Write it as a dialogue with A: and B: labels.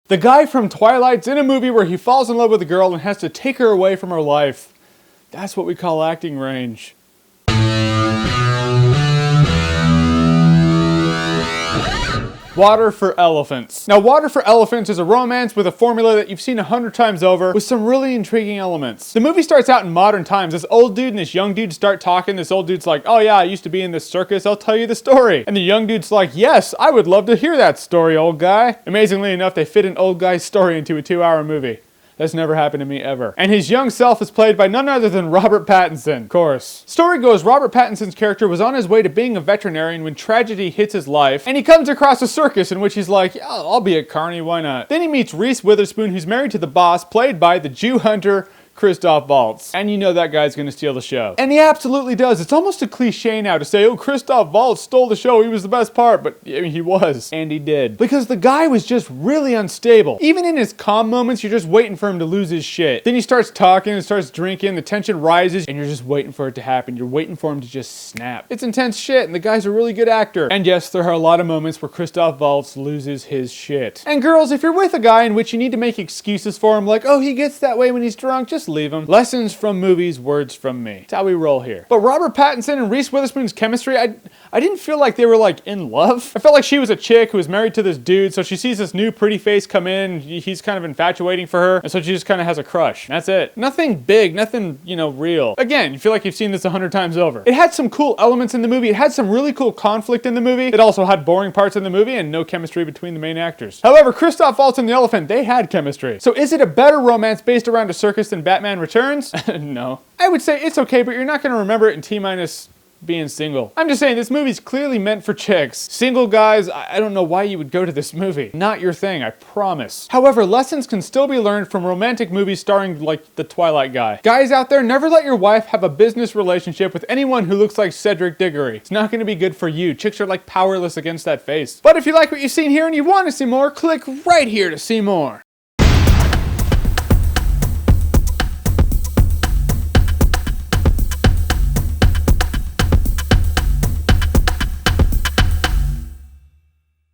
A: The guy from Twilight's in a movie where he falls in love with a girl and has to take her away from her life. That's what we call acting range. Water for Elephants. Now, Water for Elephants is a romance with a formula that you've seen 100 times over with some really intriguing elements. The movie starts out in modern times. This old dude and this young dude start talking. This old dude's like, oh yeah, I used to be in this circus. I'll tell you the story. And the young dude's like, yes, I would love to hear that story, old guy. Amazingly enough, they fit an old guy's story into a 2-hour movie. That's never happened to me ever. And his young self is played by none other than Robert Pattinson, of course. Story goes, Robert Pattinson's character was on his way to being a veterinarian when tragedy hits his life, and he comes across a circus in which he's like, yeah, I'll be a carny, why not? Then he meets Reese Witherspoon, who's married to the boss, played by the Jew hunter, Christoph Waltz. And you know that guy's gonna steal the show. And he absolutely does. It's almost a cliche now to say, oh, Christoph Waltz stole the show, he was the best part. But I mean, he was. And he did. Because the guy was just really unstable. Even in his calm moments, you're just waiting for him to lose his shit. Then he starts talking and starts drinking, the tension rises, and you're just waiting for it to happen. You're waiting for him to just snap. It's intense shit, and the guy's a really good actor. And yes, there are a lot of moments where Christoph Waltz loses his shit. And girls, if you're with a guy in which you need to make excuses for him, like, oh, he gets that way when he's drunk, just leave him. Lessons from movies, words from me. That's how we roll here. But Robert Pattinson and Reese Witherspoon's chemistry, I didn't feel like they were like in love. I felt like she was a chick who was married to this dude, so she sees this new pretty face come in, he's kind of infatuating for her, and so she just kind of has a crush. That's it. Nothing big, nothing, you know, real. Again, you feel like you've seen this 100 times over. It had some cool elements in the movie. It had some really cool conflict in the movie. It also had boring parts in the movie and no chemistry between the main actors. However, Christoph Waltz and the elephant, they had chemistry. So is it a better romance based around a circus than Batman Returns? No. I would say it's okay, but you're not gonna remember it in T- being single. I'm just saying, this movie's clearly meant for chicks. Single guys, I don't know why you would go to this movie. Not your thing, I promise. However, lessons can still be learned from romantic movies starring, like, the Twilight guy. Guys out there, never let your wife have a business relationship with anyone who looks like Cedric Diggory. It's not gonna be good for you. Chicks are, like, powerless against that face. But if you like what you've seen here and you want to see more, click right here to see more.